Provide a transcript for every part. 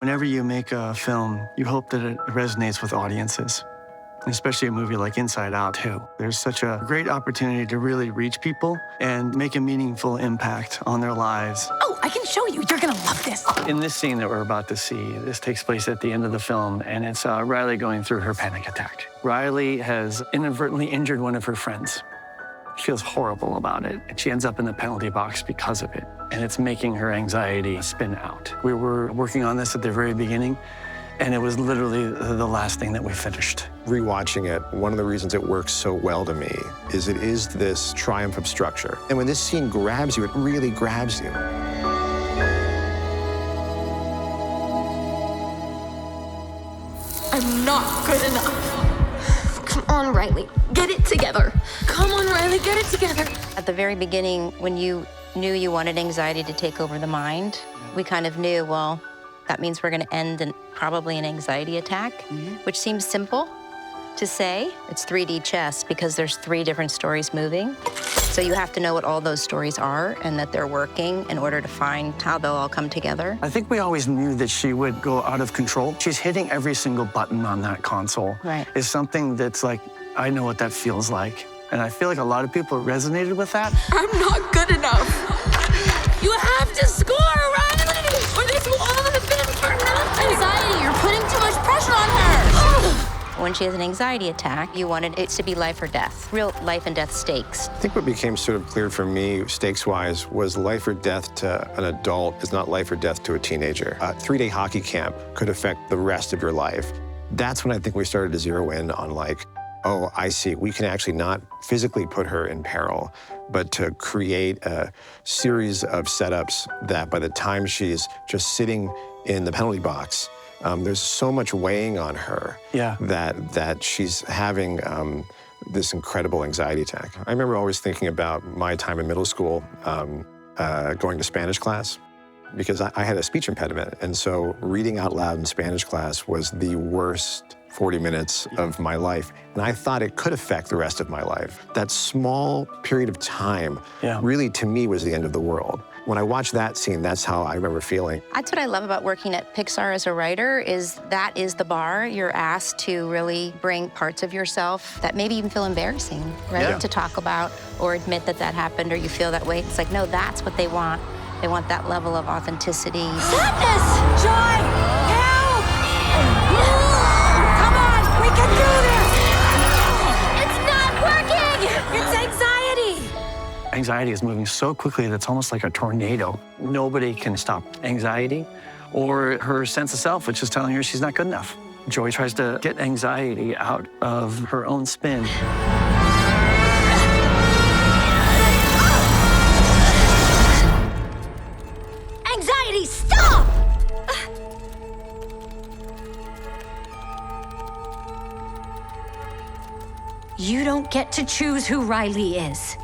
Whenever you make a film, you hope that it resonates with audiences, especially a movie like Inside Out, too. There's such a great opportunity to really reach people and make a meaningful impact on their lives. Oh, I can show you. You're gonna love this. In this scene that we're about to see, this takes place at the end of the film, and it's Riley going through her panic attack. Riley has inadvertently injured one of her friends. She feels horrible about it, and she ends up in the penalty box because of it, and it's making her anxiety spin out. We were working on this at the very beginning, and it was literally the last thing that we finished. Rewatching it, one of the reasons it works so well to me is it is this triumph of structure. And when this scene grabs you, it really grabs you. I'm not good enough. Come on, Riley, get it together. Come on, Riley, get it together. At the very beginning, when you knew you wanted anxiety to take over the mind, we kind of knew, well, that means we're gonna end in probably an anxiety attack, which seems simple to say. It's 3D chess because there's 3 different stories moving. So you have to know what all those stories are and that they're working in order to find how they'll all come together. I think we always knew that she would go out of control. She's hitting every single button on that console. Right. Is something that's like, I know what that feels like. And I feel like a lot of people resonated with that. I'm not good enough. You have to score, Riley, or this will all have been for nothing. Anxiety, you're putting too much pressure on her. When she has an anxiety attack, you wanted it to be life or death, real life and death stakes. I think what became sort of clear for me, stakes-wise, was life or death to an adult is not life or death to a teenager. A 3-day hockey camp could affect the rest of your life. That's when I think we started to zero in on like, oh, I see, we can actually not physically put her in peril, but to create a series of setups that by the time she's just sitting in the penalty box, there's so much weighing on her that she's having this incredible anxiety attack. I remember always thinking about my time in middle school going to Spanish class because I had a speech impediment. And so reading out loud in Spanish class was the worst 40 minutes of my life. And I thought it could affect the rest of my life. That small period of time really, to me, was the end of the world. When I watched that scene, that's how I remember feeling. That's what I love about working at Pixar as a writer, is that is the bar. You're asked to really bring parts of yourself that maybe even feel embarrassing, right? To talk about or admit that that happened or you feel that way. It's like, no, that's what they want. They want that level of authenticity. Sadness! Joy! Help! Come on, we can do this! It's not working! It's anxiety! Anxiety is moving so quickly that it's almost like a tornado. Nobody can stop anxiety or her sense of self, which is telling her she's not good enough. Joy tries to get anxiety out of her own spin. Anxiety, stop! You don't get to choose who Riley is.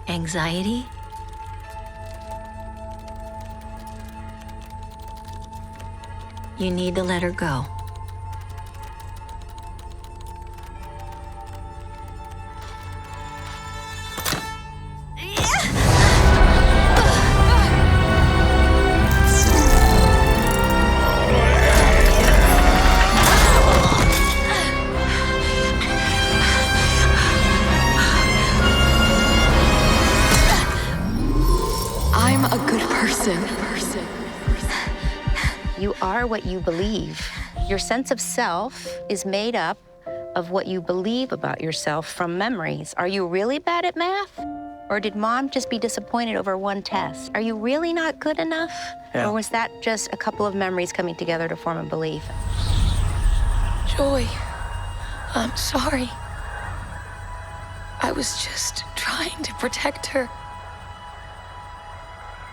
Anxiety? You need to let her go. I'm a good person. You are what you believe. Your sense of self is made up of what you believe about yourself from memories. Are you really bad at math? Or did mom just be disappointed over one test? Are you really not good enough? Or was that just a couple of memories coming together to form a belief? Joy, I'm sorry. I was just trying to protect her.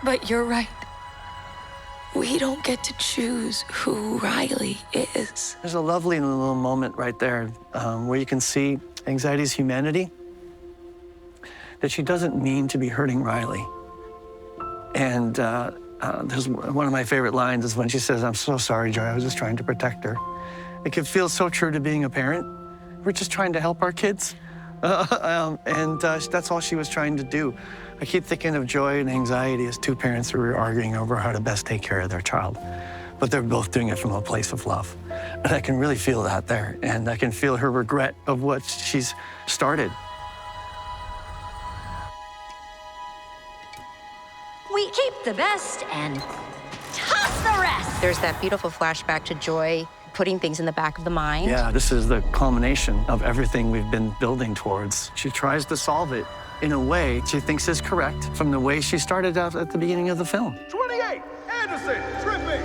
But you're right. We don't get to choose who Riley is. There's a lovely little moment right there where you can see anxiety's humanity, that she doesn't mean to be hurting Riley. And there's one of my favorite lines is when she says, "I'm so sorry, Joy, I was just trying to protect her." It can feel so true to being a parent. We're just trying to help our kids, That's all she was trying to do. I keep thinking of joy and anxiety as two parents who are arguing over how to best take care of their child. But they're both doing it from a place of love. And I can really feel that there. And I can feel her regret of what she's started. We keep the best and toss the rest. There's that beautiful flashback to Joy putting things in the back of the mind. Yeah, this is the culmination of everything we've been building towards. She tries to solve it in a way she thinks is correct from the way she started out at the beginning of the film. 28, Anderson, tripping.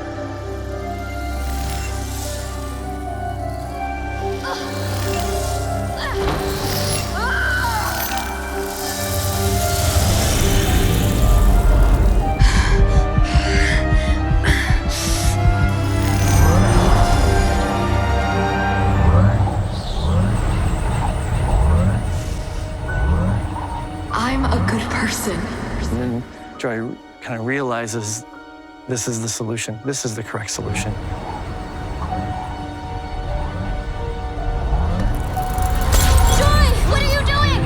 I'm a good person. And then Joy kind of realizes this is the solution. This is the correct solution. Joy, what are you doing?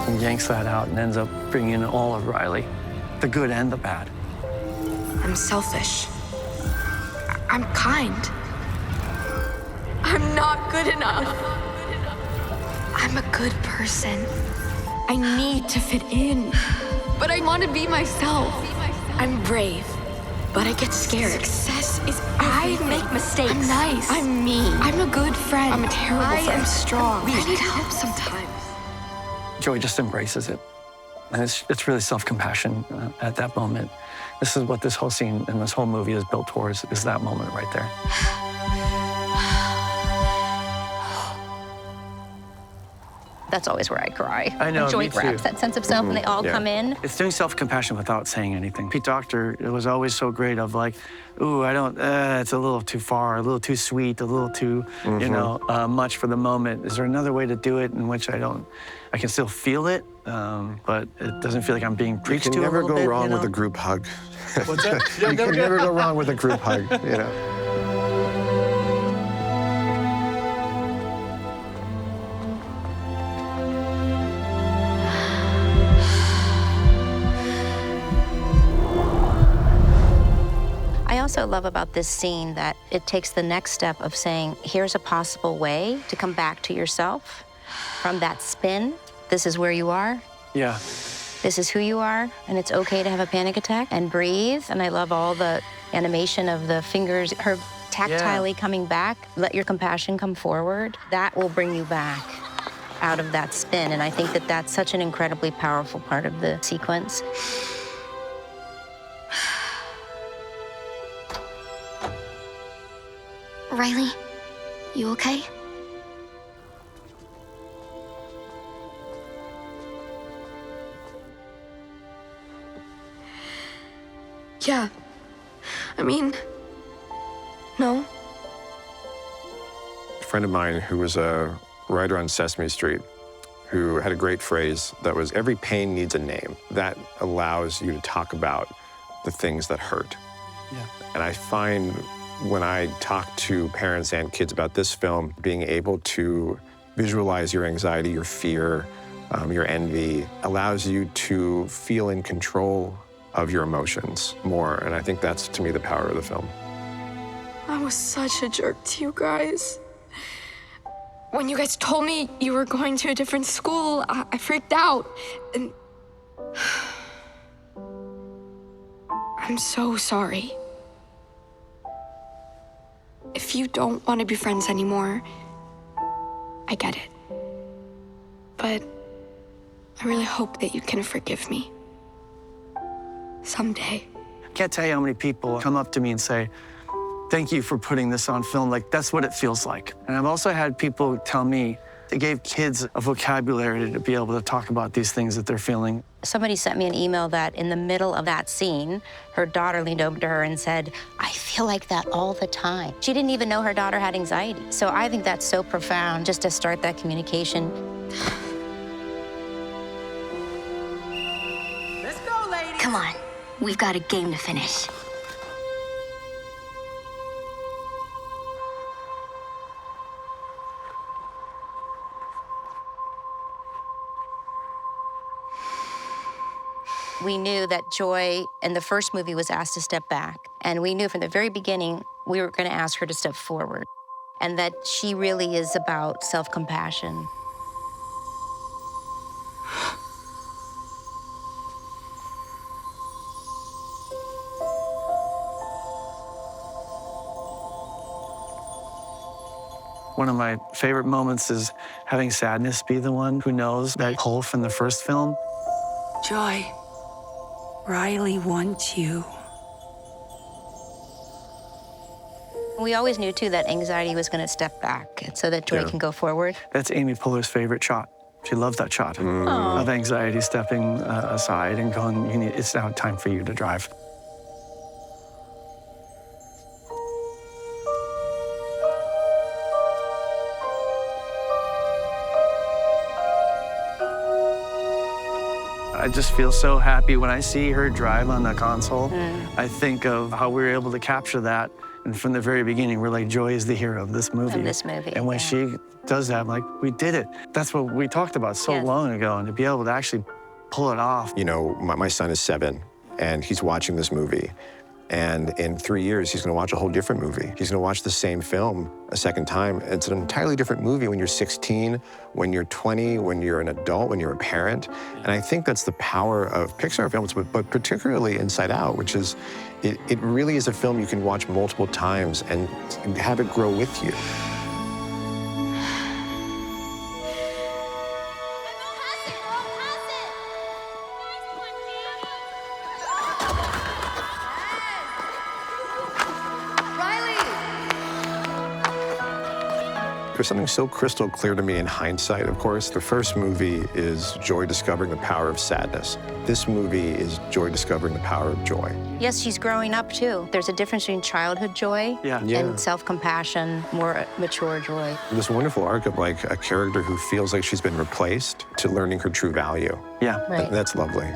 And yanks that out and ends up bringing in all of Riley, the good and the bad. I'm selfish. I'm kind. I'm not good enough. I'm a good person. I need to fit in, but I want to be myself. I'm brave, but I get scared. Success is everything. I make mistakes. I'm nice. I'm mean. I'm a good friend. I'm a terrible friend. I am strong. I need help sometimes. Joy just embraces it. And it's really self-compassion at that moment. This is what this whole scene and this whole movie is built towards, is that moment right there. That's always where I cry. I know, When Joy me too. grabs that sense of self and they all Yeah. come in. It's doing self-compassion without saying anything. Pete Docter, it was always so great of like, ooh, I don't, it's a little too far, a little too sweet, a little too, you know, much for the moment. Is there another way to do it in which I can still feel it, but it doesn't feel like I'm being You preached can to a never little go bit, wrong you know? with a group hug. What's that? You can never go wrong with a group hug, you know. I also love about this scene that it takes the next step of saying, here's a possible way to come back to yourself from that spin. This is where you are. Yeah. This is who you are, and it's okay to have a panic attack and breathe. And I love all the animation of the fingers, her tactilely coming back. Let your compassion come forward. That will bring you back out of that spin. And I think that that's such an incredibly powerful part of the sequence. Riley, you okay? Yeah. I mean, no. A friend of mine who was a writer on Sesame Street who had a great phrase that was, every pain needs a name. That allows you to talk about the things that hurt. Yeah. And I find when I talk to parents and kids about this film, being able to visualize your anxiety, your fear, your envy, allows you to feel in control of your emotions more. And I think that's, to me, the power of the film. I was such a jerk to you guys. When you guys told me you were going to a different school, I freaked out. And I'm so sorry. If you don't want to be friends anymore, I get it. But I really hope that you can forgive me. Someday. I can't tell you how many people come up to me and say, thank you for putting this on film. Like, that's what it feels like. And I've also had people tell me they gave kids a vocabulary to be able to talk about these things that they're feeling. Somebody sent me an email that in the middle of that scene, her daughter leaned over to her and said, I feel like that all the time. She didn't even know her daughter had anxiety. So I think that's so profound just to start that communication. Let's go, ladies. Come on, we've got a game to finish. We knew that Joy in the first movie was asked to step back. And we knew from the very beginning we were going to ask her to step forward. And that she really is about self-compassion. One of my favorite moments is having Sadness be the one who knows that pull from the first film. Joy, Riley wants you. We always knew, too, that anxiety was going to step back so that Joy can go forward. That's Amy Poehler's favorite shot. She loves that shot of anxiety stepping aside and going, it's now time for you to drive. I just feel so happy when I see her drive on the console. I think of how we were able to capture that. And from the very beginning, we're like, Joy is the hero of this movie. And when she does that, I'm like, we did it. That's what we talked about so long ago. And to be able to actually pull it off. You know, my son is 7, and he's watching this movie. And in 3 years, he's going to watch a whole different movie. He's going to watch the same film a second time. It's an entirely different movie when you're 16, when you're 20, when you're an adult, when you're a parent. And I think that's the power of Pixar films, but particularly Inside Out, which is, it really is a film you can watch multiple times and have it grow with you. There's something so crystal clear to me in hindsight, of course. The first movie is Joy discovering the power of sadness. This movie is Joy discovering the power of joy. Yes, she's growing up, too. There's a difference between childhood joy and self-compassion, more mature joy. This wonderful arc of like a character who feels like she's been replaced to learning her true value. Yeah. Right. That's lovely.